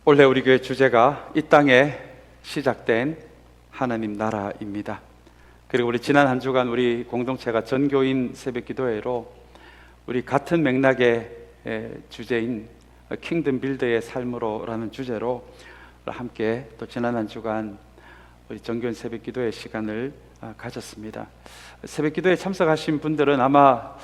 올해 우리 교회 주제가 이 땅에 시작된 하나님 나라입니다. 그리고 우리 지난 한 주간 우리 공동체가 전교인 새벽기도회로 우리 같은 맥락의 주제인 킹덤 빌더의 삶으로라는 주제로 함께 또 지난 한 주간 우리 전교인 새벽기도회 시간을 가졌습니다. 새벽기도에 참석하신 분들은 아마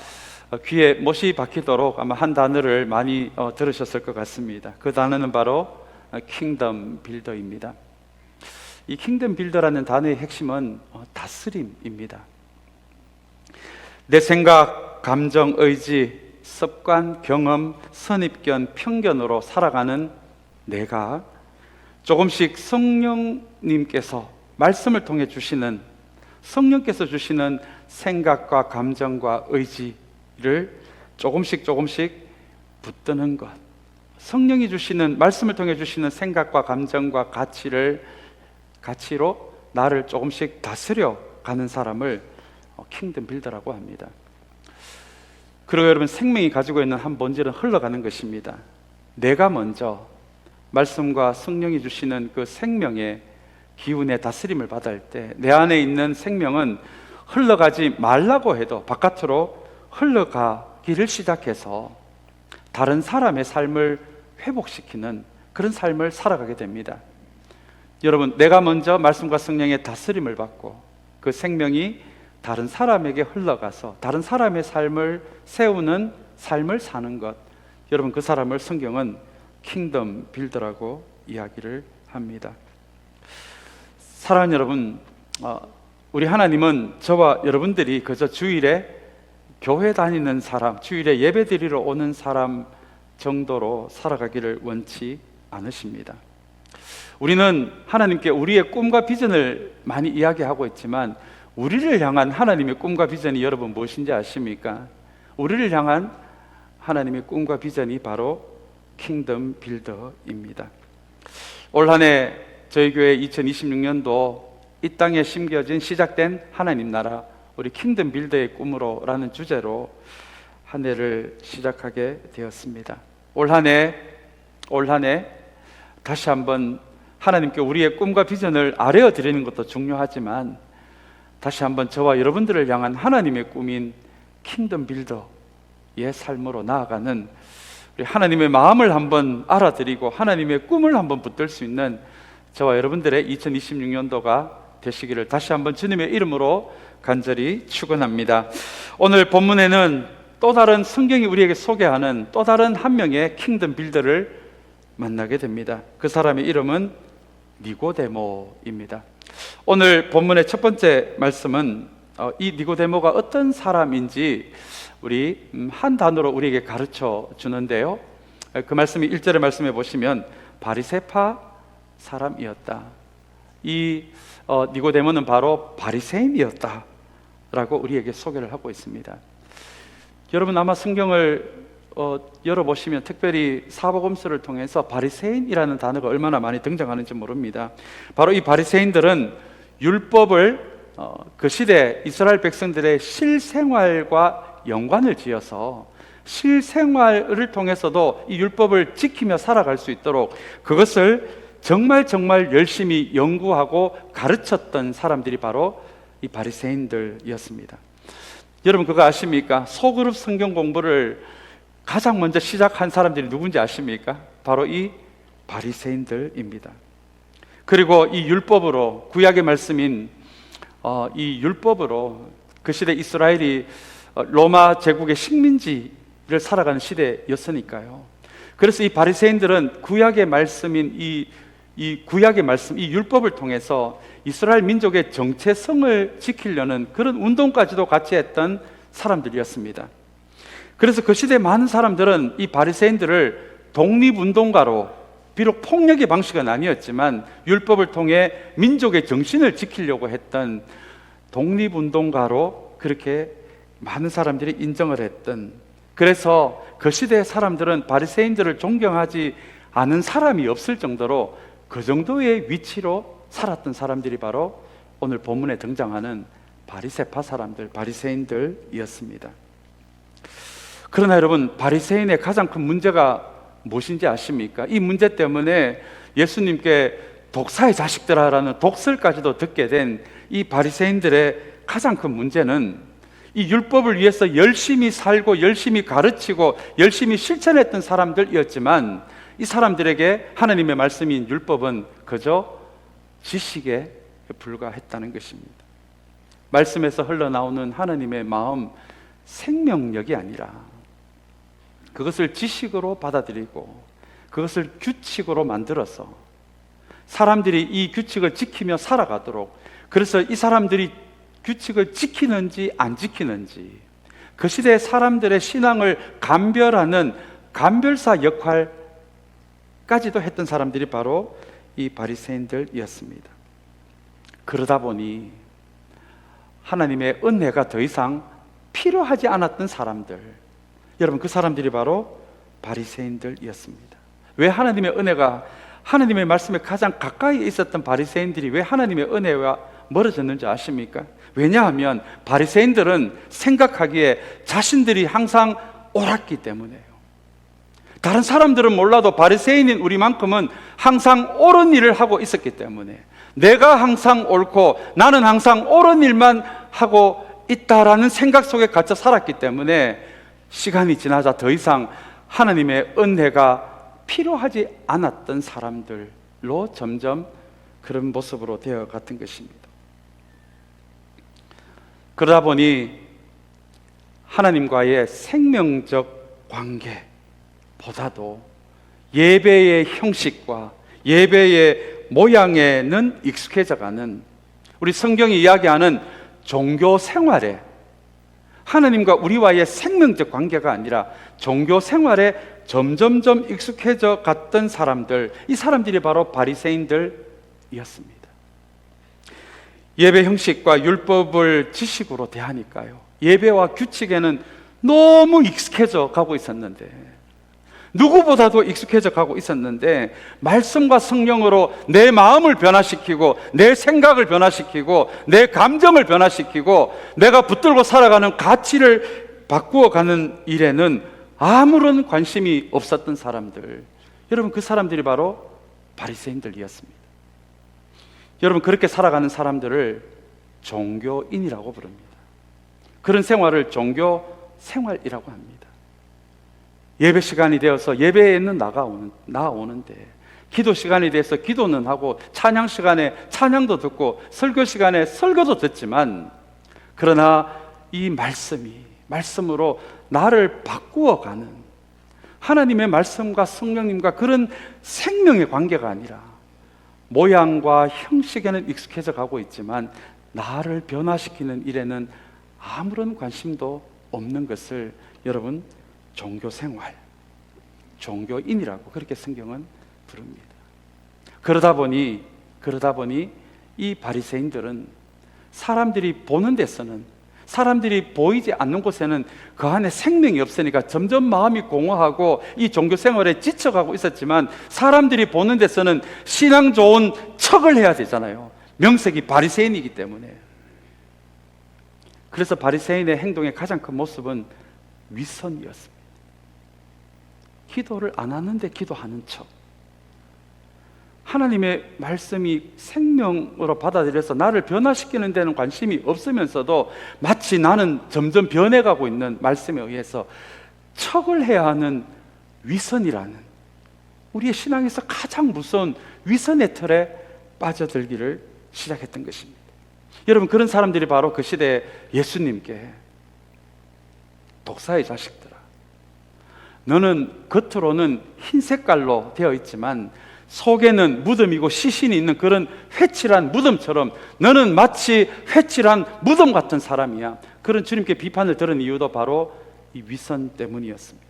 귀에 못이 박히도록 아마 한 단어를 많이 들으셨을 것 같습니다. 그 단어는 바로 킹덤 빌더입니다. 이 킹덤 빌더라는 단어의 핵심은 다스림입니다. 내 생각, 감정, 의지, 습관, 경험, 선입견, 편견으로 살아가는 내가 조금씩 성령님께서 말씀을 통해 주시는, 성령께서 주시는 생각과 감정과 의지를 조금씩 붙드는 것, 성령이 주시는, 말씀을 통해 주시는 생각과 감정과 가치로 나를 조금씩 다스려 가는 사람을 킹덤 빌더라고 합니다. 그리고 여러분, 생명이 가지고 있는 한 본질은 흘러가는 것입니다. 내가 먼저 말씀과 성령이 주시는 그 생명의 기운의 다스림을 받을 때 내 안에 있는 생명은 흘러가지 말라고 해도 바깥으로 흘러가기를 시작해서 다른 사람의 삶을 회복시키는 그런 삶을 살아가게 됩니다. 여러분, 내가 먼저 말씀과 성령의 다스림을 받고 그 생명이 다른 사람에게 흘러가서 다른 사람의 삶을 세우는 삶을 사는 것, 여러분, 그 사람을 성경은 킹덤 빌더라고 이야기를 합니다. 사랑하는 여러분, 우리 하나님은 저와 여러분들이 그저 주일에 교회 다니는 사람, 주일에 예배 드리러 오는 사람 정도로 살아가기를 원치 않으십니다. 우리는 하나님께 우리의 꿈과 비전을 많이 이야기하고 있지만 우리를 향한 하나님의 꿈과 비전이 여러분 무엇인지 아십니까? 우리를 향한 하나님의 꿈과 비전이 바로 킹덤 빌더입니다. 올 한 해 저희 교회 2026년도 이 땅에 심겨진 시작된 하나님 나라, 우리 킹덤 빌더의 꿈으로라는 주제로 한 해를 시작하게 되었습니다. 올 한 해 다시 한번 하나님께 우리의 꿈과 비전을 아뢰어 드리는 것도 중요하지만 다시 한번 저와 여러분들을 향한 하나님의 꿈인 킹덤 빌더의 삶으로 나아가는 우리 하나님의 마음을 한번 알아드리고 하나님의 꿈을 한번 붙들 수 있는 저와 여러분들의 2026년도가 되시기를 다시 한번 주님의 이름으로 간절히 축원합니다. 오늘 본문에는 또 다른 성경이 우리에게 소개하는 또 다른 한 명의 킹덤 빌더를 만나게 됩니다. 그 사람의 이름은 니고데모입니다. 오늘 본문의 첫 번째 말씀은 이 니고데모가 어떤 사람인지 우리 한 단어로 우리에게 가르쳐 주는데요. 그 말씀이 1절의 말씀에 보시면 바리새파 사람이었다. 이 니고데모는 바로 바리새인이었다 라고 우리에게 소개를 하고 있습니다. 여러분, 아마 성경을 열어보시면 특별히 사복음서를 통해서 바리새인이라는 단어가 얼마나 많이 등장하는지 모릅니다. 바로 이 바리새인들은 율법을 그 시대 이스라엘 백성들의 실생활과 연관을 지어서 실생활을 통해서도 이 율법을 지키며 살아갈 수 있도록 그것을 정말 열심히 연구하고 가르쳤던 사람들이 바로 이 바리새인들이었습니다. 여러분, 그거 아십니까? 소그룹 성경 공부를 가장 먼저 시작한 사람들이 누군지 아십니까? 바로 이 바리새인들입니다. 그리고 이 율법으로, 구약의 말씀인 이 율법으로 그 시대 이스라엘이 로마 제국의 식민지를 살아가는 시대였으니까요. 그래서 이 바리새인들은 구약의 말씀인 이 구약의 말씀, 이 율법을 통해서 이스라엘 민족의 정체성을 지키려는 그런 운동까지도 같이 했던 사람들이었습니다. 그래서 그 시대 많은 사람들은 이 바리새인들을 독립운동가로, 비록 폭력의 방식은 아니었지만 율법을 통해 민족의 정신을 지키려고 했던 독립운동가로 그렇게 많은 사람들이 인정을 했던, 그래서 그 시대의 사람들은 바리새인들을 존경하지 않은 사람이 없을 정도로 그 정도의 위치로 살았던 사람들이 바로 오늘 본문에 등장하는 바리새파 사람들, 바리새인들이었습니다. 그러나 여러분, 바리새인의 가장 큰 문제가 무엇인지 아십니까? 이 문제 때문에 예수님께 독사의 자식들아라는 독설까지도 듣게 된 이 바리새인들의 가장 큰 문제는 이 율법을 위해서 열심히 살고 열심히 가르치고 열심히 실천했던 사람들이었지만, 이 사람들에게 하나님의 말씀인 율법은 그저 지식에 불과했다는 것입니다. 말씀에서 흘러나오는 하나님의 마음, 생명력이 아니라 그것을 지식으로 받아들이고 그것을 규칙으로 만들어서 사람들이 이 규칙을 지키며 살아가도록, 그래서 이 사람들이 규칙을 지키는지 안 지키는지 그 시대의 사람들의 신앙을 감별하는 감별사 역할까지도 했던 사람들이 바로 이 바리새인들이었습니다. 그러다 보니 하나님의 은혜가 더 이상 필요하지 않았던 사람들, 여러분, 그 사람들이 바로 바리새인들이었습니다. 왜 하나님의 은혜가, 하나님의 말씀에 가장 가까이 있었던 바리새인들이 왜 하나님의 은혜와 멀어졌는지 아십니까? 왜냐하면 바리새인들은 생각하기에 자신들이 항상 옳았기 때문에요. 다른 사람들은 몰라도 바리새인인 우리만큼은 항상 옳은 일을 하고 있었기 때문에, 내가 항상 옳고 나는 항상 옳은 일만 하고 있다라는 생각 속에 갇혀 살았기 때문에 시간이 지나자 더 이상 하나님의 은혜가 필요하지 않았던 사람들로 점점 그런 모습으로 되어갔던 것입니다. 그러다 보니 하나님과의 생명적 관계보다도 예배의 형식과 예배의 모양에는 익숙해져가는, 우리 성경이 이야기하는 종교 생활에, 하나님과 우리와의 생명적 관계가 아니라 종교 생활에 점점점 익숙해져 갔던 사람들, 이 사람들이 바로 바리새인들이었습니다. 예배 형식과 율법을 지식으로 대하니까요, 예배와 규칙에는 너무 익숙해져 가고 있었는데, 누구보다도 익숙해져 가고 있었는데, 말씀과 성령으로 내 마음을 변화시키고 내 생각을 변화시키고 내 감정을 변화시키고 내가 붙들고 살아가는 가치를 바꾸어가는 일에는 아무런 관심이 없었던 사람들, 여러분, 그 사람들이 바로 바리새인들이었습니다. 여러분, 그렇게 살아가는 사람들을 종교인이라고 부릅니다. 그런 생활을 종교 생활이라고 합니다. 예배 시간이 되어서 예배에는 나오는데, 기도 시간이 돼서 기도는 하고, 찬양 시간에 찬양도 듣고, 설교 시간에 설교도 듣지만, 그러나 이 말씀으로 나를 바꾸어가는 하나님의 말씀과 성령님과 그런 생명의 관계가 아니라 모양과 형식에는 익숙해져 가고 있지만 나를 변화시키는 일에는 아무런 관심도 없는 것을 여러분, 종교생활, 종교인이라고 그렇게 성경은 부릅니다. 그러다 보니 이 바리새인들은 사람들이 보는 데서는, 사람들이 보이지 않는 곳에는 그 안에 생명이 없으니까 점점 마음이 공허하고 이 종교생활에 지쳐가고 있었지만, 사람들이 보는 데서는 신앙 좋은 척을 해야 되잖아요. 명색이 바리새인이기 때문에. 그래서 바리새인의 행동의 가장 큰 모습은 위선이었습니다. 기도를 안 하는데 기도하는 척, 하나님의 말씀이 생명으로 받아들여서 나를 변화시키는 데는 관심이 없으면서도 마치 나는 점점 변해가고 있는 말씀에 의해서 척을 해야 하는 위선이라는, 우리의 신앙에서 가장 무서운 위선의 틀에 빠져들기를 시작했던 것입니다. 여러분, 그런 사람들이 바로 그 시대에 예수님께 독사의 자식들아, 너는 겉으로는 흰 색깔로 되어 있지만 속에는 무덤이고 시신이 있는 그런 회칠한 무덤처럼 너는 마치 회칠한 무덤 같은 사람이야. 그런 주님께 비판을 들은 이유도 바로 이 위선 때문이었습니다.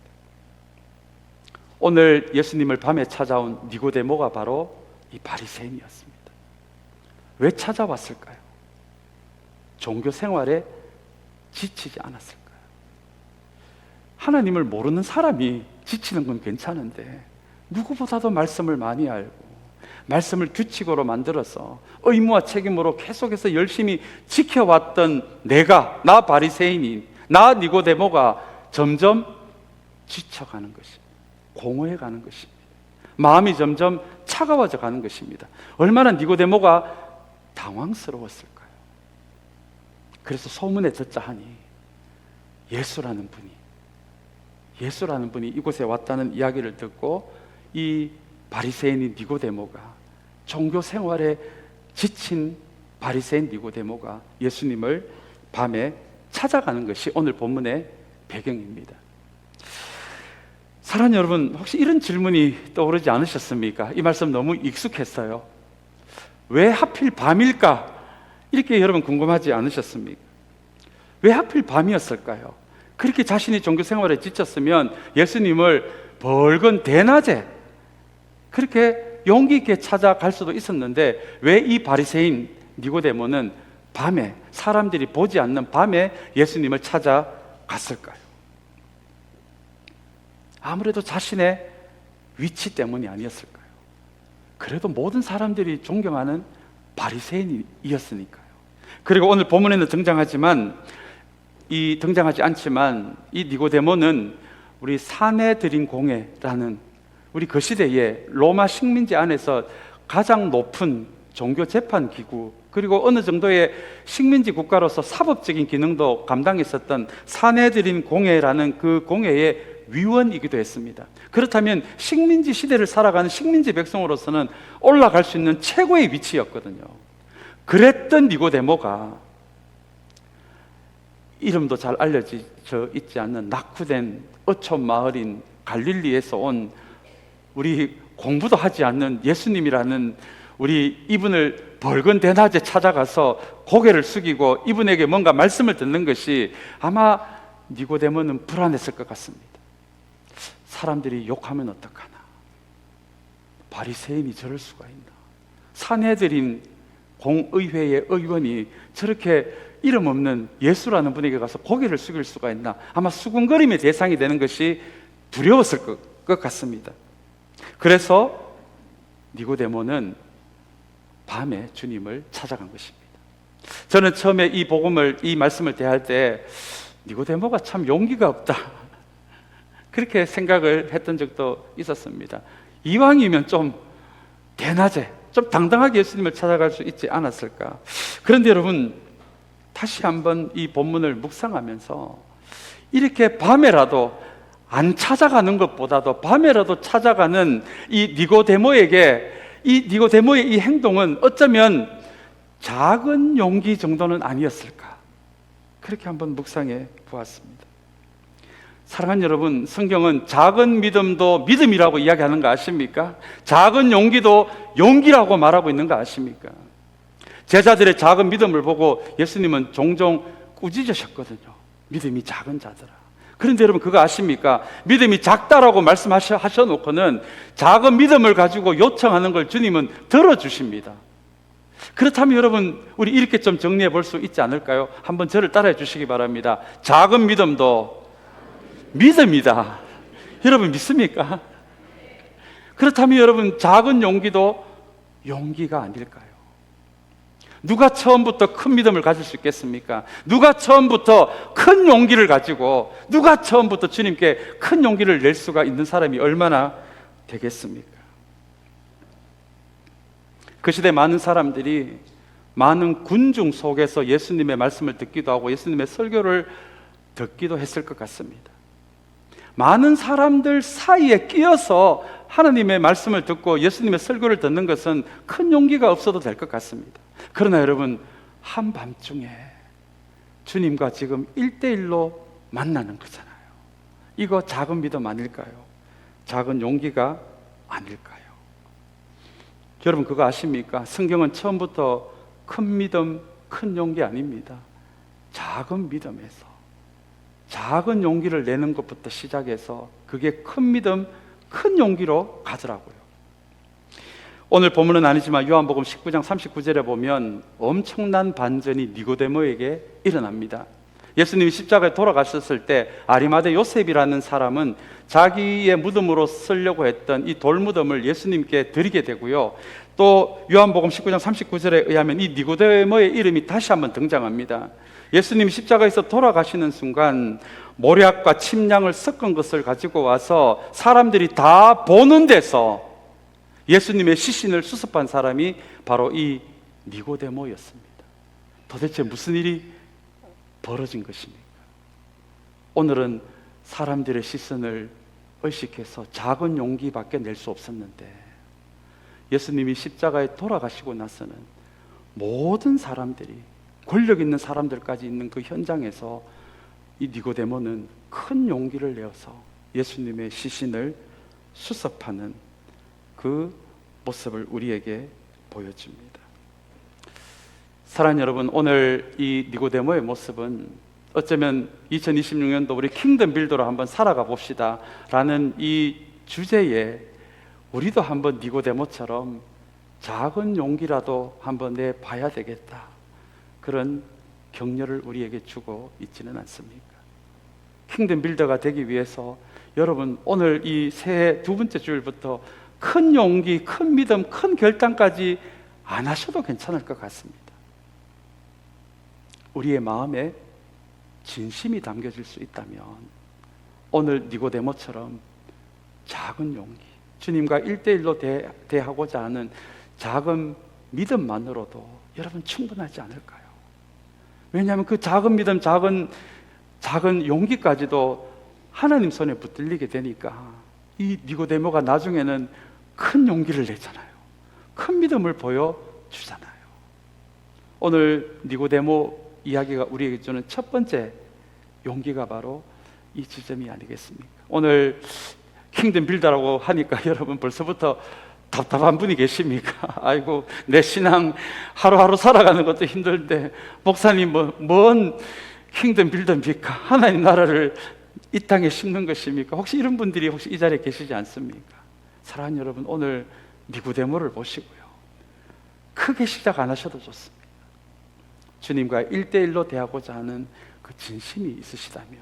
오늘 예수님을 밤에 찾아온 니고데모가 바로 이 바리새인이었습니다. 왜 찾아왔을까요? 종교 생활에 지치지 않았을까요? 하나님을 모르는 사람이 지치는 건 괜찮은데, 누구보다도 말씀을 많이 알고 말씀을 규칙으로 만들어서 의무와 책임으로 계속해서 열심히 지켜왔던 나 바리새인인, 나 니고데모가 점점 지쳐가는 것입니다. 공허해 가는 것입니다. 마음이 점점 차가워져 가는 것입니다. 얼마나 니고데모가 당황스러웠을까요? 그래서 소문에 듣자 하니 예수라는 분이 이곳에 왔다는 이야기를 듣고 이 바리새인인 니고데모가, 종교 생활에 지친 바리새인 니고데모가 예수님을 밤에 찾아가는 것이 오늘 본문의 배경입니다. 사랑하는 여러분, 혹시 이런 질문이 떠오르지 않으셨습니까? 이 말씀 너무 익숙했어요. 왜 하필 밤일까? 이렇게 여러분 궁금하지 않으셨습니까? 왜 하필 밤이었을까요? 그렇게 자신이 종교 생활에 지쳤으면 예수님을 벌건 대낮에 그렇게 용기 있게 찾아갈 수도 있었는데 왜 이 바리새인 니고데모는 밤에, 사람들이 보지 않는 밤에 예수님을 찾아갔을까요? 아무래도 자신의 위치 때문이 아니었을까요? 그래도 모든 사람들이 존경하는 바리새인이었으니까요. 그리고 오늘 본문에는 등장하지 않지만 이 니고데모는 우리 사내들인 공회라는 우리 그 시대에 로마 식민지 안에서 가장 높은 종교 재판 기구, 그리고 어느 정도의 식민지 국가로서 사법적인 기능도 감당했었던 사내들인 공회라는 그 공회의 위원이기도 했습니다. 그렇다면 식민지 시대를 살아가는 식민지 백성으로서는 올라갈 수 있는 최고의 위치였거든요. 그랬던 니고데모가 이름도 잘 알려져 있지 않는 낙후된 어촌 마을인 갈릴리에서 온 우리 공부도 하지 않는 예수님이라는 우리 이분을 벌건 대낮에 찾아가서 고개를 숙이고 이분에게 뭔가 말씀을 듣는 것이 아마 니고데모는 불안했을 것 같습니다. 사람들이 욕하면 어떡하나? 바리새인이 저럴 수가 있나? 사내들인 공의회의 의원이 저렇게 이름 없는 예수라는 분에게 가서 고개를 숙일 수가 있나? 아마 수군거림의 대상이 되는 것이 두려웠을 것 같습니다. 그래서 니고데모는 밤에 주님을 찾아간 것입니다. 저는 처음에 이 말씀을 대할 때 니고데모가 참 용기가 없다, 그렇게 생각을 했던 적도 있었습니다. 이왕이면 좀 대낮에 좀 당당하게 예수님을 찾아갈 수 있지 않았을까. 그런데 여러분, 다시 한번 이 본문을 묵상하면서 이렇게 밤에라도 안 찾아가는 것보다도 밤에라도 찾아가는 이 니고데모의 이 행동은 어쩌면 작은 용기 정도는 아니었을까, 그렇게 한번 묵상해 보았습니다. 사랑하는 여러분, 성경은 작은 믿음도 믿음이라고 이야기하는 거 아십니까? 작은 용기도 용기라고 말하고 있는 거 아십니까? 제자들의 작은 믿음을 보고 예수님은 종종 꾸짖으셨거든요. 믿음이 작은 자들아. 그런데 여러분, 그거 아십니까? 믿음이 작다라고 말씀하셔놓고는 작은 믿음을 가지고 요청하는 걸 주님은 들어주십니다. 그렇다면 여러분, 우리 이렇게 좀 정리해 볼 수 있지 않을까요? 한번 저를 따라해 주시기 바랍니다. 작은 믿음도 믿음이다. 여러분 믿습니까? 그렇다면 여러분, 작은 용기도 용기가 아닐까요? 누가 처음부터 큰 믿음을 가질 수 있겠습니까? 누가 처음부터 큰 용기를 가지고, 누가 처음부터 주님께 큰 용기를 낼 수가 있는 사람이 얼마나 되겠습니까? 그 시대 많은 사람들이 많은 군중 속에서 예수님의 말씀을 듣기도 하고 예수님의 설교를 듣기도 했을 것 같습니다. 많은 사람들 사이에 끼어서 하나님의 말씀을 듣고 예수님의 설교를 듣는 것은 큰 용기가 없어도 될 것 같습니다. 그러나 여러분, 한밤중에 주님과 지금 1대1로 만나는 거잖아요. 이거 작은 믿음 아닐까요? 작은 용기가 아닐까요? 여러분, 그거 아십니까? 성경은 처음부터 큰 믿음, 큰 용기 아닙니다. 작은 믿음에서, 작은 용기를 내는 것부터 시작해서 그게 큰 믿음, 큰 용기로 가더라고요. 오늘 본문은 아니지만 요한복음 19장 39절에 보면 엄청난 반전이 니고데모에게 일어납니다. 예수님이 십자가에 돌아가셨을 때 아리마대 요셉이라는 사람은 자기의 무덤으로 쓰려고 했던 이 돌무덤을 예수님께 드리게 되고요. 또 요한복음 19장 39절에 의하면 이 니고데모의 이름이 다시 한번 등장합니다. 예수님이 십자가에서 돌아가시는 순간 모략과 침량을 섞은 것을 가지고 와서 사람들이 다 보는 데서 예수님의 시신을 수습한 사람이 바로 이 니고데모였습니다. 도대체 무슨 일이 벌어진 것입니까? 오늘은 사람들의 시선을 의식해서 작은 용기밖에 낼 수 없었는데 예수님이 십자가에 돌아가시고 나서는 모든 사람들이, 권력 있는 사람들까지 있는 그 현장에서 이 니고데모는 큰 용기를 내어서 예수님의 시신을 수습하는 그 모습을 우리에게 보여줍니다. 사랑하는 여러분, 오늘 이 니고데모의 모습은 어쩌면 2026년도 우리 킹덤 빌더로 한번 살아가 봅시다 라는 이 주제에 우리도 한번 니고데모처럼 작은 용기라도 한번 내봐야 되겠다, 그런 격려를 우리에게 주고 있지는 않습니까? 킹덤 빌더가 되기 위해서 여러분 오늘 이 새해 두 번째 주일부터 큰 용기, 큰 믿음, 큰 결단까지 안 하셔도 괜찮을 것 같습니다. 우리의 마음에 진심이 담겨질 수 있다면 오늘 니고데모처럼 작은 용기, 주님과 1대1로 대하고자 하는 작은 믿음만으로도 여러분 충분하지 않을까요? 왜냐하면 그 작은 믿음, 작은 용기까지도 하나님 손에 붙들리게 되니까 이 니고데모가 나중에는 큰 용기를 내잖아요. 큰 믿음을 보여주잖아요. 오늘 니고데모 이야기가 우리에게 주는 첫 번째 용기가 바로 이 지점이 아니겠습니까? 오늘 킹덤 빌더라고 하니까 여러분 벌써부터 답답한 분이 계십니까? 아이고, 내 신앙 하루하루 살아가는 것도 힘들데 목사님 뭔 킹덤 빌더입니까? 하나님 나라를 이 땅에 심는 것입니까? 혹시 이런 분들이 혹시 이 자리에 계시지 않습니까? 사랑하는 여러분, 오늘 니고데모를 보시고요, 크게 시작 안 하셔도 좋습니다. 주님과 1대1로 대하고자 하는 그 진심이 있으시다면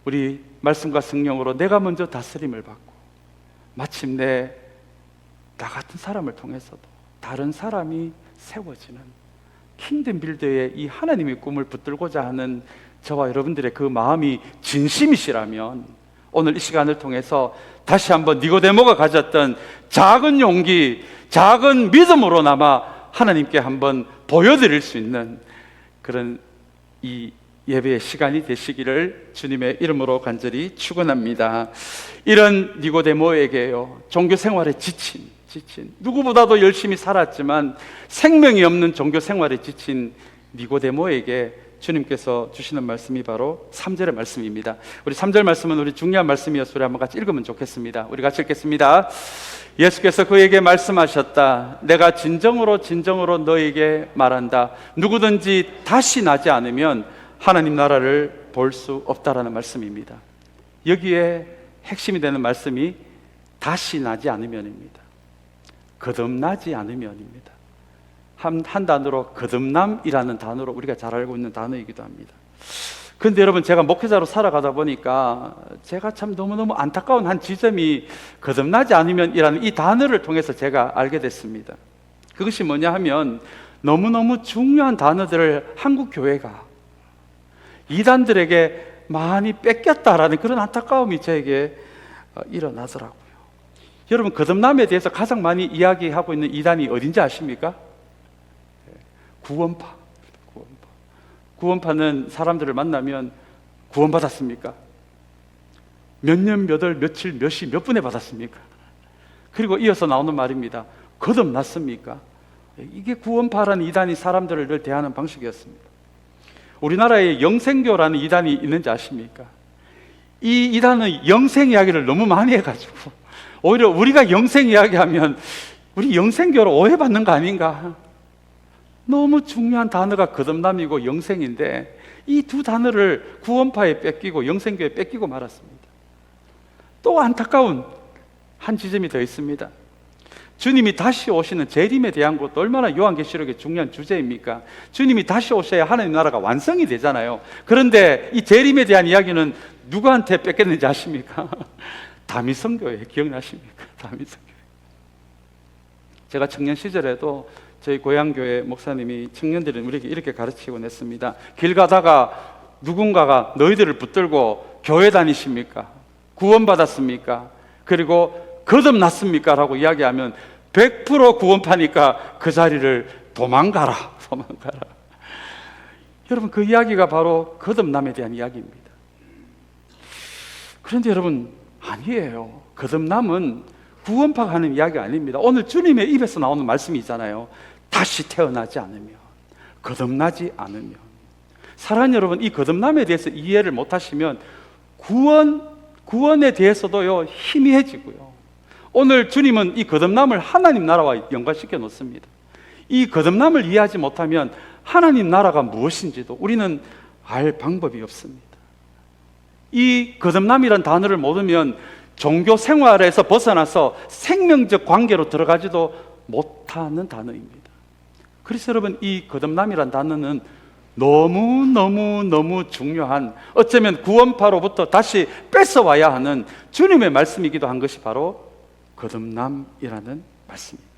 우리 말씀과 성령으로 내가 먼저 다스림을 받고 마침내 나 같은 사람을 통해서도 다른 사람이 세워지는 킹덤 빌더의 이 하나님의 꿈을 붙들고자 하는 저와 여러분들의 그 마음이 진심이시라면 오늘 이 시간을 통해서 다시 한번 니고데모가 가졌던 작은 용기, 작은 믿음으로나마 하나님께 한번 보여드릴 수 있는 그런 이 예배의 시간이 되시기를 주님의 이름으로 간절히 축원합니다. 이런 니고데모에게요, 종교 생활에 지친 누구보다도 열심히 살았지만 생명이 없는 종교 생활에 지친 니고데모에게 주님께서 주시는 말씀이 바로 3절의 말씀입니다. 우리 3절 말씀은 우리 중요한 말씀이어서 우리 한번 같이 읽으면 좋겠습니다. 우리 같이 읽겠습니다. 예수께서 그에게 말씀하셨다. 내가 진정으로 너에게 말한다. 누구든지 다시 나지 않으면 하나님 나라를 볼 수 없다라는 말씀입니다. 여기에 핵심이 되는 말씀이 다시 나지 않으면입니다. 거듭나지 않으면입니다. 한 단어로 거듭남이라는 단어로 우리가 잘 알고 있는 단어이기도 합니다. 그런데 여러분, 제가 목회자로 살아가다 보니까 제가 참 너무너무 안타까운 한 지점이 거듭나지 않으면이라는 이 단어를 통해서 제가 알게 됐습니다. 그것이 뭐냐 하면 너무너무 중요한 단어들을 한국 교회가 이단들에게 많이 뺏겼다라는 그런 안타까움이 저에게 일어나더라고요. 여러분, 거듭남에 대해서 가장 많이 이야기하고 있는 이단이 어딘지 아십니까? 구원파. 구원파는 사람들을 만나면 구원받았습니까? 몇 년, 몇 월, 며칠, 몇 시, 몇 분에 받았습니까? 그리고 이어서 나오는 말입니다. 거듭났습니까? 이게 구원파라는 이단이 사람들을 늘 대하는 방식이었습니다. 우리나라에 영생교라는 이단이 있는지 아십니까? 이 이단은 영생 이야기를 너무 많이 해가지고 오히려 우리가 영생 이야기하면 우리 영생교로 오해받는 거 아닌가? 너무 중요한 단어가 거듭남이고 영생인데 이 두 단어를 구원파에 뺏기고 영생교에 뺏기고 말았습니다. 또 안타까운 한 지점이 더 있습니다. 주님이 다시 오시는 재림에 대한 것도 얼마나 요한계시록의 중요한 주제입니까? 주님이 다시 오셔야 하나님 나라가 완성이 되잖아요. 그런데 이 재림에 대한 이야기는 누구한테 뺏겼는지 아십니까? 다미성교회 기억나십니까? 다미성교회. 제가 청년 시절에도 저희 고향교회 목사님이 청년들은 우리에게 이렇게 가르치곤 했습니다. 길 가다가 누군가가 너희들을 붙들고 교회 다니십니까? 구원받았습니까? 그리고 거듭났습니까? 라고 이야기하면 100% 구원파니까 그 자리를 도망가라. 여러분, 그 이야기가 바로 거듭남에 대한 이야기입니다. 그런데 여러분, 아니에요. 거듭남은 구원파가 하는 이야기 아닙니다. 오늘 주님의 입에서 나오는 말씀이 있잖아요. 다시 태어나지 않으면, 거듭나지 않으면. 사랑하는 여러분, 이 거듭남에 대해서 이해를 못하시면 구원에 대해서도요 희미해지고요. 오늘 주님은 이 거듭남을 하나님 나라와 연관시켜 놓습니다. 이 거듭남을 이해하지 못하면 하나님 나라가 무엇인지도 우리는 알 방법이 없습니다. 이 거듭남이란 단어를 모르면 종교 생활에서 벗어나서 생명적 관계로 들어가지도 못하는 단어입니다. 그래서 여러분, 이 거듭남이란 단어는 너무 중요한, 어쩌면 구원파로부터 다시 뺏어와야 하는 주님의 말씀이기도 한 것이 바로 거듭남이라는 말씀입니다.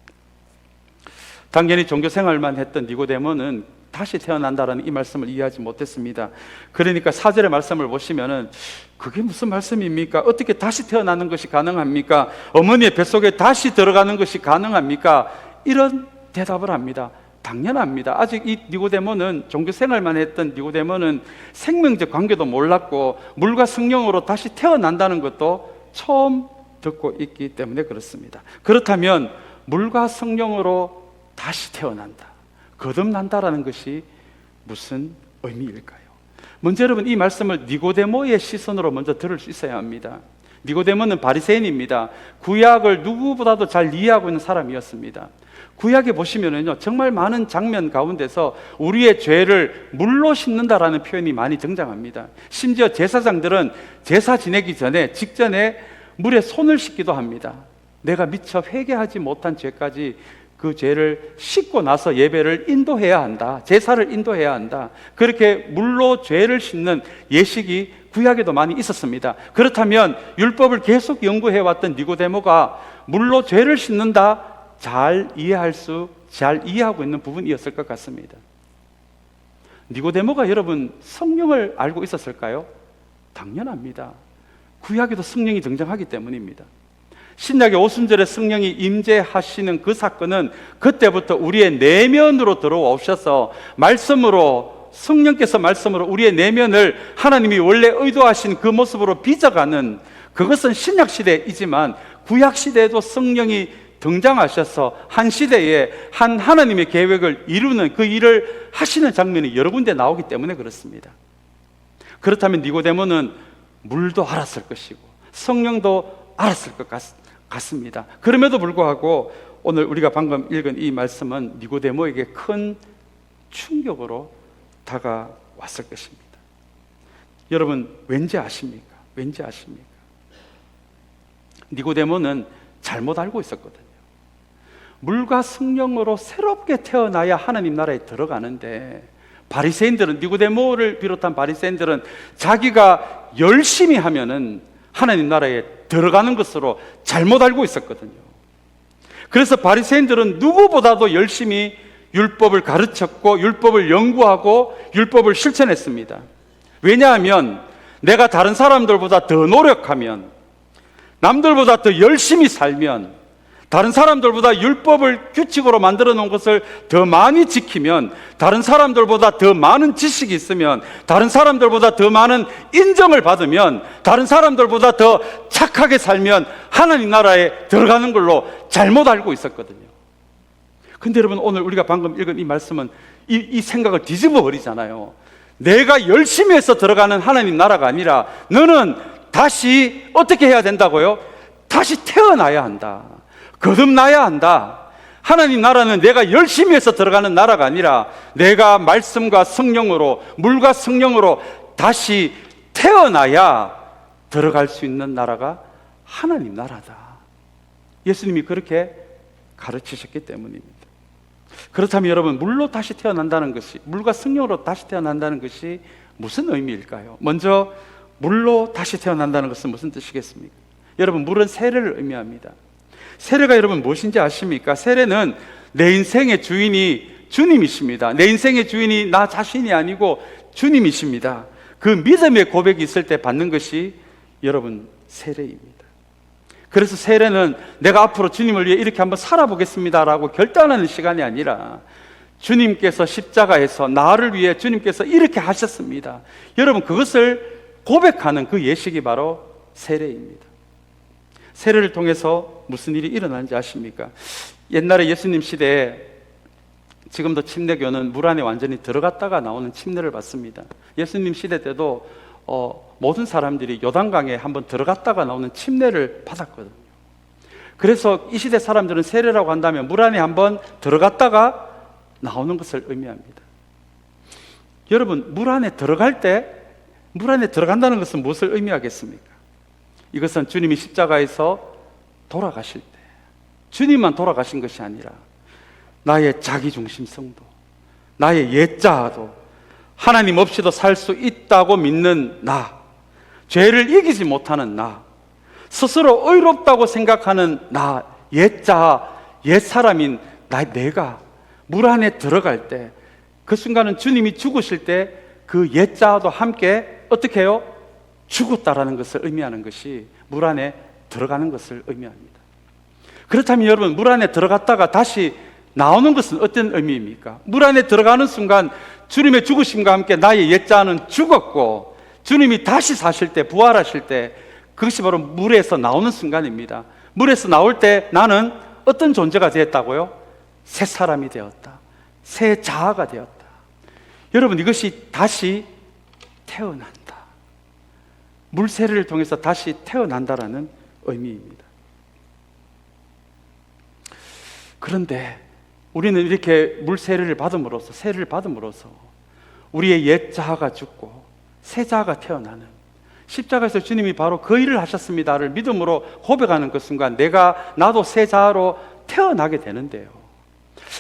당연히 종교 생활만 했던 니고데모는 다시 태어난다라는 이 말씀을 이해하지 못했습니다. 그러니까 4절의 말씀을 보시면은 그게 무슨 말씀입니까? 어떻게 다시 태어나는 것이 가능합니까? 어머니의 뱃속에 다시 들어가는 것이 가능합니까? 이런 대답을 합니다. 당연합니다. 아직 이 니고데모는, 종교 생활만 했던 니고데모는 생명적 관계도 몰랐고 물과 성령으로 다시 태어난다는 것도 처음 듣고 있기 때문에 그렇습니다. 그렇다면 물과 성령으로 다시 태어난다, 거듭난다라는 것이 무슨 의미일까요? 먼저 여러분, 이 말씀을 니고데모의 시선으로 먼저 들을 수 있어야 합니다. 니고데모는 바리새인입니다. 구약을 누구보다도 잘 이해하고 있는 사람이었습니다. 구약에 보시면은요, 정말 많은 장면 가운데서 우리의 죄를 물로 씻는다라는 표현이 많이 등장합니다. 심지어 제사장들은 제사 지내기 전에, 직전에 물에 손을 씻기도 합니다. 내가 미처 회개하지 못한 죄까지 그 죄를 씻고 나서 예배를 인도해야 한다, 제사를 인도해야 한다. 그렇게 물로 죄를 씻는 예식이 구약에도 많이 있었습니다. 그렇다면 율법을 계속 연구해왔던 니고데모가 물로 죄를 씻는다, 잘 이해하고 있는 부분이었을 것 같습니다. 니고데모가 여러분 성령을 알고 있었을까요? 당연합니다. 구약에도 성령이 등장하기 때문입니다. 신약의 오순절에 성령이 임재하시는 그 사건은 그때부터 우리의 내면으로 들어오셔서 성령께서 말씀으로 우리의 내면을 하나님이 원래 의도하신 그 모습으로 빚어가는, 그것은 신약 시대이지만 구약 시대에도 성령이 등장하셔서 한 시대에 한 하나님의 계획을 이루는 그 일을 하시는 장면이 여러 군데 나오기 때문에 그렇습니다. 그렇다면 니고데모는 물도 알았을 것이고 성령도 알았을 것 같습니다. 그럼에도 불구하고 오늘 우리가 방금 읽은 이 말씀은 니고데모에게 큰 충격으로 다가왔을 것입니다. 여러분, 왠지 아십니까? 니고데모는 잘못 알고 있었거든요. 물과 성령으로 새롭게 태어나야 하나님 나라에 들어가는데, 바리새인들은, 니고데모를 비롯한 바리새인들은 자기가 열심히 하면은 하나님 나라에 들어가는 것으로 잘못 알고 있었거든요. 그래서 바리새인들은 누구보다도 열심히 율법을 가르쳤고 율법을 연구하고 율법을 실천했습니다. 왜냐하면 내가 다른 사람들보다 더 노력하면, 남들보다 더 열심히 살면, 다른 사람들보다 율법을 규칙으로 만들어 놓은 것을 더 많이 지키면, 다른 사람들보다 더 많은 지식이 있으면, 다른 사람들보다 더 많은 인정을 받으면, 다른 사람들보다 더 착하게 살면 하나님 나라에 들어가는 걸로 잘못 알고 있었거든요. 근데 여러분, 오늘 우리가 방금 읽은 이 말씀은 이 생각을 뒤집어 버리잖아요. 내가 열심히 해서 들어가는 하나님 나라가 아니라 너는 다시 어떻게 해야 된다고요? 다시 태어나야 한다, 거듭나야 한다. 하나님 나라는 내가 열심히 해서 들어가는 나라가 아니라 내가 말씀과 성령으로, 물과 성령으로 다시 태어나야 들어갈 수 있는 나라가 하나님 나라다. 예수님이 그렇게 가르치셨기 때문입니다. 그렇다면 여러분, 물로 다시 태어난다는 것이, 물과 성령으로 다시 태어난다는 것이 무슨 의미일까요? 먼저 물로 다시 태어난다는 것은 무슨 뜻이겠습니까? 여러분, 물은 세례를 의미합니다. 세례가 여러분 무엇인지 아십니까? 세례는 내 인생의 주인이 주님이십니다. 내 인생의 주인이 나 자신이 아니고 주님이십니다. 그 믿음의 고백이 있을 때 받는 것이 여러분 세례입니다. 그래서 세례는 내가 앞으로 주님을 위해 이렇게 한번 살아보겠습니다라고 결단하는 시간이 아니라 주님께서 십자가에서 나를 위해 주님께서 이렇게 하셨습니다, 여러분 그것을 고백하는 그 예식이 바로 세례입니다. 세례를 통해서 무슨 일이 일어나는지 아십니까? 옛날에 예수님 시대에, 지금도 침례교는 물 안에 완전히 들어갔다가 나오는 침례를 받습니다. 예수님 시대 때도 모든 사람들이 요단강에 한번 들어갔다가 나오는 침례를 받았거든요. 그래서 이 시대 사람들은 세례라고 한다면 물 안에 한번 들어갔다가 나오는 것을 의미합니다. 여러분, 물 안에 들어갈 때, 물 안에 들어간다는 것은 무엇을 의미하겠습니까? 이것은 주님이 십자가에서 돌아가실 때 주님만 돌아가신 것이 아니라 나의 자기중심성도, 나의 옛자아도, 하나님 없이도 살 수 있다고 믿는 나, 죄를 이기지 못하는 나, 스스로 의롭다고 생각하는 나, 옛자아, 옛사람인 내가 물 안에 들어갈 때, 그 순간은 주님이 죽으실 때 그 옛자아도 함께 어떻게 해요? 죽었다라는 것을 의미하는 것이 물 안에 들어가는 것을 의미합니다. 그렇다면 여러분, 물 안에 들어갔다가 다시 나오는 것은 어떤 의미입니까? 물 안에 들어가는 순간 주님의 죽으심과 함께 나의 옛자는 죽었고, 주님이 다시 사실 때, 부활하실 때, 그것이 바로 물에서 나오는 순간입니다. 물에서 나올 때 나는 어떤 존재가 되었다고요? 새 사람이 되었다, 새 자아가 되었다. 여러분, 이것이 다시 태어난다, 물세례를 통해서 다시 태어난다라는 의미입니다. 그런데 우리는 이렇게 물세례를 받음으로써, 세례를 받음으로써 우리의 옛 자아가 죽고 새 자아가 태어나는, 십자가에서 주님이 바로 그 일을 하셨습니다를 믿음으로 고백하는 그 순간 나도 새 자아로 태어나게 되는데요.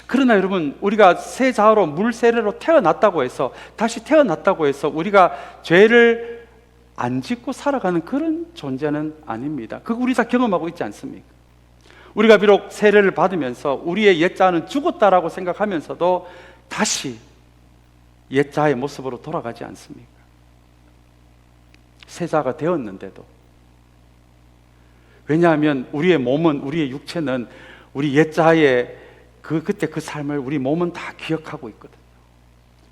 그러나 여러분, 우리가 새 자아로 물세례로 태어났다고 해서, 다시 태어났다고 해서 우리가 죄를 안 짓고 살아가는 그런 존재는 아닙니다. 그거 우리 다 경험하고 있지 않습니까? 우리가 비록 세례를 받으면서 우리의 옛자는 죽었다라고 생각하면서도 다시 옛자의 모습으로 돌아가지 않습니까? 새자가 되었는데도. 왜냐하면 우리의 몸은, 우리의 육체는 우리 옛자의 그때 그 삶을 우리 몸은 다 기억하고 있거든요.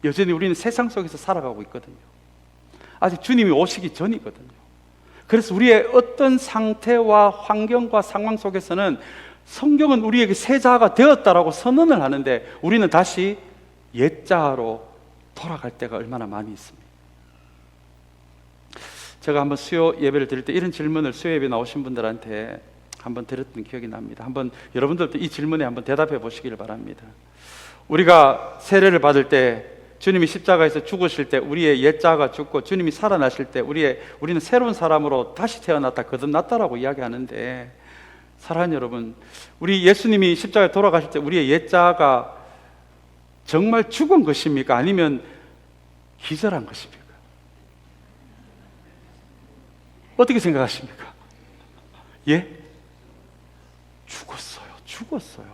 여전히 우리는 세상 속에서 살아가고 있거든요. 아직 주님이 오시기 전이거든요. 그래서 우리의 어떤 상태와 환경과 상황 속에서는 성경은 우리에게 새 자아가 되었다라고 선언을 하는데, 우리는 다시 옛 자아로 돌아갈 때가 얼마나 많이 있습니다. 제가 한번 수요 예배를 드릴 때 이런 질문을 수요 예배 나오신 분들한테 한번 드렸던 기억이 납니다. 한번 여러분들도 이 질문에 한번 대답해 보시기를 바랍니다. 우리가 세례를 받을 때, 주님이 십자가에서 죽으실 때 우리의 옛자가 죽고 주님이 살아나실 때 우리는 새로운 사람으로 다시 태어났다, 거듭났다라고 이야기하는데, 사랑하는 여러분, 우리 예수님이 십자가에 돌아가실 때 우리의 옛자가 정말 죽은 것입니까? 아니면 기절한 것입니까? 어떻게 생각하십니까? 예? 죽었어요.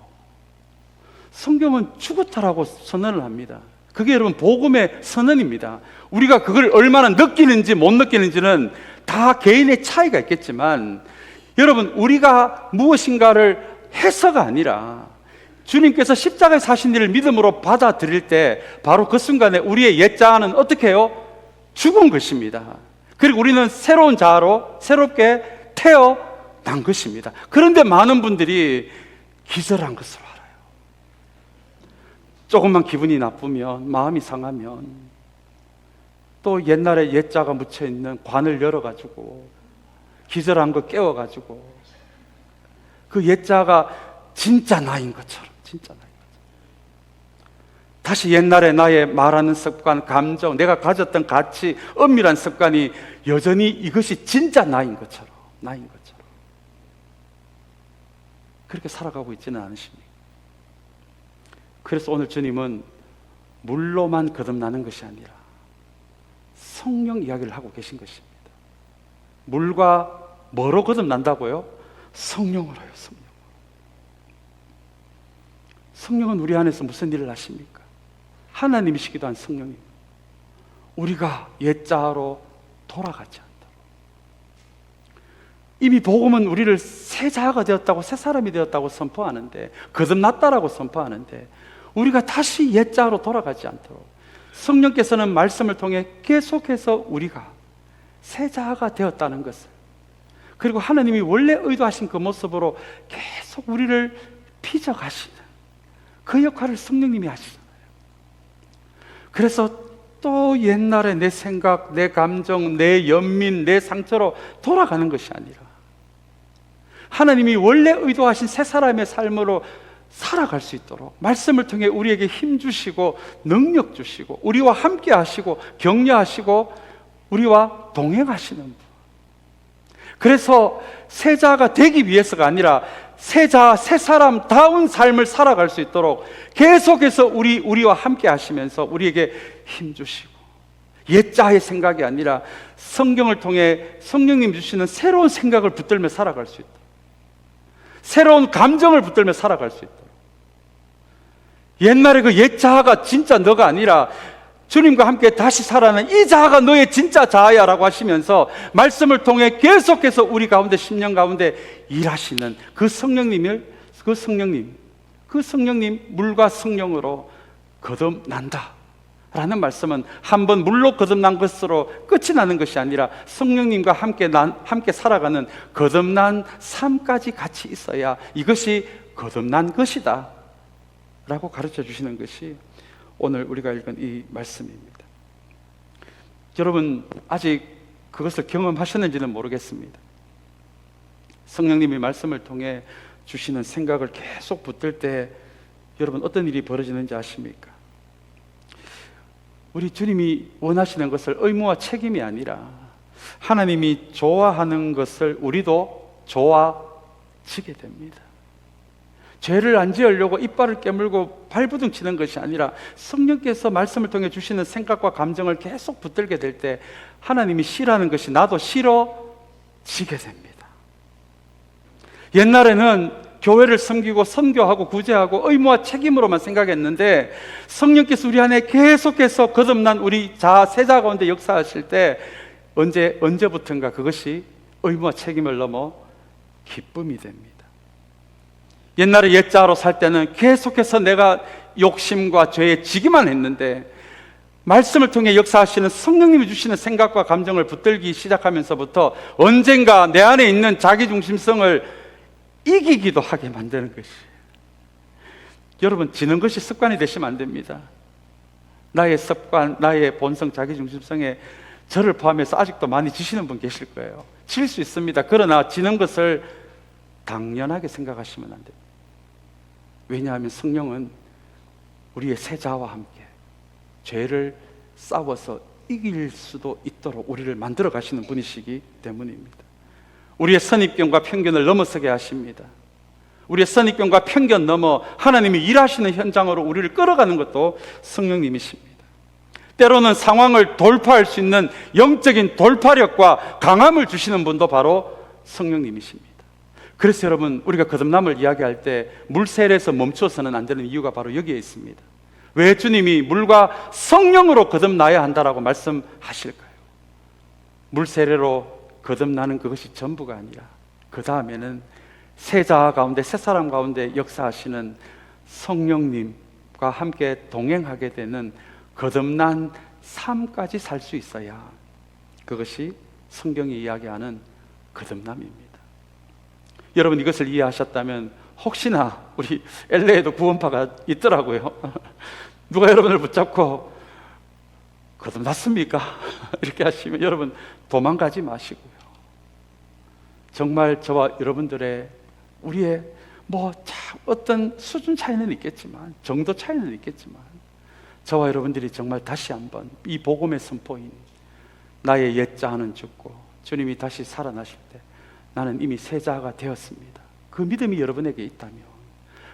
성경은 죽었다라고 선언을 합니다. 그게 여러분 복음의 선언입니다. 우리가 그걸 얼마나 느끼는지 못 느끼는지는 다 개인의 차이가 있겠지만, 여러분, 우리가 무엇인가를 해서가 아니라 주님께서 십자가에 사신 일을 믿음으로 받아들일 때 바로 그 순간에 우리의 옛 자아는 어떻게 해요? 죽은 것입니다. 그리고 우리는 새로운 자아로 새롭게 태어난 것입니다. 그런데 많은 분들이 기절한 것을 알아요. 조금만 기분이 나쁘면, 마음이 상하면 또 옛날에 옛자가 묻혀있는 관을 열어가지고 기절한 거 깨워가지고 그 옛자가 진짜 나인 것처럼, 다시 옛날에 나의 말하는 습관, 감정, 내가 가졌던 가치, 엄밀한 습관이 여전히 이것이 진짜 나인 것처럼. 그렇게 살아가고 있지는 않으십니까? 그래서 오늘 주님은 물로만 거듭나는 것이 아니라 성령 이야기를 하고 계신 것입니다. 물과 뭐로 거듭난다고요? 성령으로요. 성령은 우리 안에서 무슨 일을 하십니까? 하나님이시기도 한 성령님, 우리가 옛자로 돌아가지 않도록, 이미 복음은 우리를 새 자아가 되었다고, 새 사람이 되었다고 선포하는데, 거듭났다라고 선포하는데, 우리가 다시 옛자로 돌아가지 않도록 성령께서는 말씀을 통해 계속해서 우리가 새 자아가 되었다는 것을, 그리고 하나님이 원래 의도하신 그 모습으로 계속 우리를 빚어가시는 그 역할을 성령님이 하시잖아요. 그래서 또 옛날에 내 생각, 내 감정, 내 연민, 내 상처로 돌아가는 것이 아니라 하나님이 원래 의도하신 새 사람의 삶으로 살아갈 수 있도록 말씀을 통해 우리에게 힘 주시고 능력 주시고 우리와 함께 하시고 격려하시고 우리와 동행하시는 분. 그래서 새 자가 되기 위해서가 아니라 새 자, 새 사람다운 삶을 살아갈 수 있도록 계속해서 우리와 함께 하시면서 우리에게 힘 주시고, 옛 자의 생각이 아니라 성경을 통해 성령님 주시는 새로운 생각을 붙들며 살아갈 수 있도록, 새로운 감정을 붙들며 살아갈 수 있도록, 옛날에 그 옛 자아가 진짜 너가 아니라 주님과 함께 다시 살아나는 이 자아가 너의 진짜 자아야 라고 하시면서 말씀을 통해 계속해서 우리 가운데, 10년 가운데 일하시는 그 성령님, 물과 성령으로 거듭난다 라는 말씀은 한번 물로 거듭난 것으로 끝이 나는 것이 아니라 성령님과 함께 살아가는 거듭난 삶까지 같이 있어야 이것이 거듭난 것이다 라고 가르쳐 주시는 것이 오늘 우리가 읽은 이 말씀입니다. 여러분 아직 그것을 경험하셨는지는 모르겠습니다. 성령님이 말씀을 통해 주시는 생각을 계속 붙들 때 여러분 어떤 일이 벌어지는지 아십니까? 우리 주님이 원하시는 것을 의무와 책임이 아니라 하나님이 좋아하는 것을 우리도 좋아지게 됩니다. 죄를 안 지으려고 이빨을 깨물고 발부둥 치는 것이 아니라 성령께서 말씀을 통해 주시는 생각과 감정을 계속 붙들게 될 때 하나님이 싫어하는 것이 나도 싫어지게 됩니다. 옛날에는 교회를 섬기고 선교하고 구제하고 의무와 책임으로만 생각했는데 성령께서 우리 안에 계속해서 거듭난 우리 새 자아 가운데 역사하실 때 언제부턴가 그것이 의무와 책임을 넘어 기쁨이 됩니다. 옛날에 옛자로 살 때는 계속해서 내가 욕심과 죄에 지기만 했는데 말씀을 통해 역사하시는 성령님이 주시는 생각과 감정을 붙들기 시작하면서부터 언젠가 내 안에 있는 자기중심성을 이기기도 하게 만드는 것이, 여러분 지는 것이 습관이 되시면 안 됩니다. 나의 습관, 나의 본성, 자기중심성에 저를 포함해서 아직도 많이 지시는 분 계실 거예요. 질 수 있습니다. 그러나 지는 것을 당연하게 생각하시면 안 됩니다. 왜냐하면 성령은 우리의 새 자와 함께 죄를 싸워서 이길 수도 있도록 우리를 만들어 가시는 분이시기 때문입니다. 우리의 선입견과 편견을 넘어서게 하십니다. 우리의 선입견과 편견 넘어 하나님이 일하시는 현장으로 우리를 끌어가는 것도 성령님이십니다. 때로는 상황을 돌파할 수 있는 영적인 돌파력과 강함을 주시는 분도 바로 성령님이십니다. 그래서 여러분 우리가 거듭남을 이야기할 때 물세례에서 멈춰서는 안 되는 이유가 바로 여기에 있습니다. 왜 주님이 물과 성령으로 거듭나야 한다라고 말씀하실까요? 물세례로 거듭나는 그것이 전부가 아니라 그 다음에는 새 자아 가운데, 새 사람 가운데 역사하시는 성령님과 함께 동행하게 되는 거듭난 삶까지 살 수 있어야 그것이 성경이 이야기하는 거듭남입니다. 여러분 이것을 이해하셨다면 혹시나 우리 LA에도 구원파가 있더라고요. 누가 여러분을 붙잡고 거듭났습니까? 이렇게 하시면 여러분 도망가지 마시고요. 정말 저와 여러분들의 우리의 어떤 수준 차이는 있겠지만, 정도 차이는 있겠지만 저와 여러분들이 정말 다시 한번 이 복음의 선포인 나의 옛 자아는 죽고 주님이 다시 살아나실 때 나는 이미 새 자아가 되었습니다. 그 믿음이 여러분에게 있다면,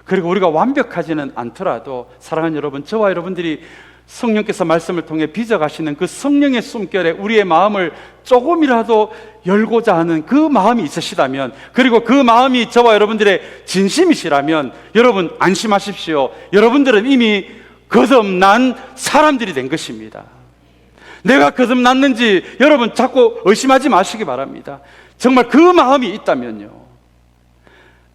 그리고 우리가 완벽하지는 않더라도 사랑하는 여러분, 저와 여러분들이 성령께서 말씀을 통해 빚어가시는 그 성령의 숨결에 우리의 마음을 조금이라도 열고자 하는 그 마음이 있으시다면, 그리고 그 마음이 저와 여러분들의 진심이시라면 여러분 안심하십시오. 여러분들은 이미 거듭난 사람들이 된 것입니다. 내가 거듭났는지 여러분 자꾸 의심하지 마시기 바랍니다. 정말 그 마음이 있다면요,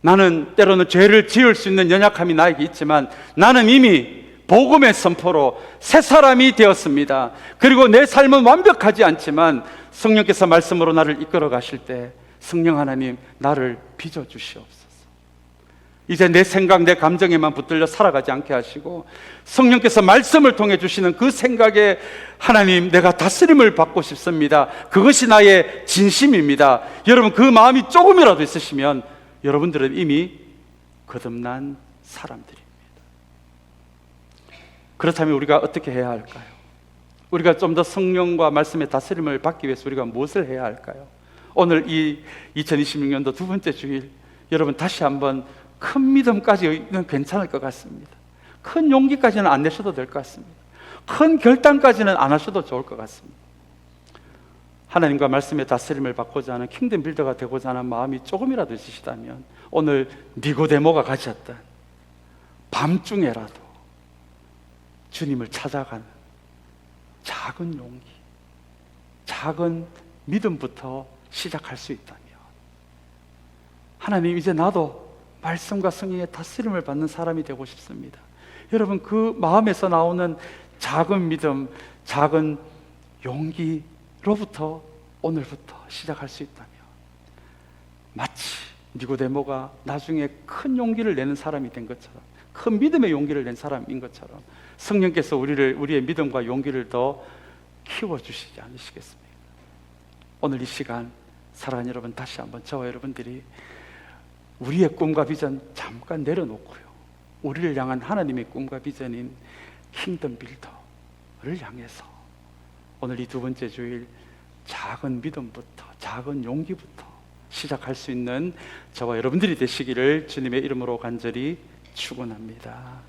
나는 때로는 죄를 지을 수 있는 연약함이 나에게 있지만 나는 이미 복음의 선포로 새 사람이 되었습니다. 그리고 내 삶은 완벽하지 않지만 성령께서 말씀으로 나를 이끌어 가실 때, 성령 하나님 나를 빚어 주시옵소서. 이제 내 생각, 내 감정에만 붙들려 살아가지 않게 하시고 성령께서 말씀을 통해 주시는 그 생각에 하나님, 내가 다스림을 받고 싶습니다. 그것이 나의 진심입니다. 여러분, 그 마음이 조금이라도 있으시면 여러분들은 이미 거듭난 사람들입니다. 그렇다면 우리가 어떻게 해야 할까요? 우리가 좀 더 성령과 말씀의 다스림을 받기 위해서 우리가 무엇을 해야 할까요? 오늘 이 2026년도 두 번째 주일, 여러분 다시 한번 큰 믿음까지는 괜찮을 것 같습니다. 큰 용기까지는 안 내셔도 될 것 같습니다. 큰 결단까지는 안 하셔도 좋을 것 같습니다. 하나님과 말씀의 다스림을 받고자 하는 킹덤 빌더가 되고자 하는 마음이 조금이라도 있으시다면 오늘 니고데모가 가졌던 밤중에라도 주님을 찾아가는 작은 용기, 작은 믿음부터 시작할 수 있다면, 하나님, 이제 나도 말씀과 성령의 다스림을 받는 사람이 되고 싶습니다. 여러분, 그 마음에서 나오는 작은 믿음, 작은 용기로부터 오늘부터 시작할 수 있다면, 마치 니고데모가 나중에 큰 용기를 내는 사람이 된 것처럼, 큰 믿음의 용기를 낸 사람인 것처럼 성령께서 우리의 믿음과 용기를 더 키워주시지 않으시겠습니까? 오늘 이 시간 사랑하는 여러분, 다시 한번 저와 여러분들이 우리의 꿈과 비전 잠깐 내려놓고요, 우리를 향한 하나님의 꿈과 비전인 킹덤 빌더를 향해서 오늘 이 두 번째 주일 작은 믿음부터, 작은 용기부터 시작할 수 있는 저와 여러분들이 되시기를 주님의 이름으로 간절히 축원합니다.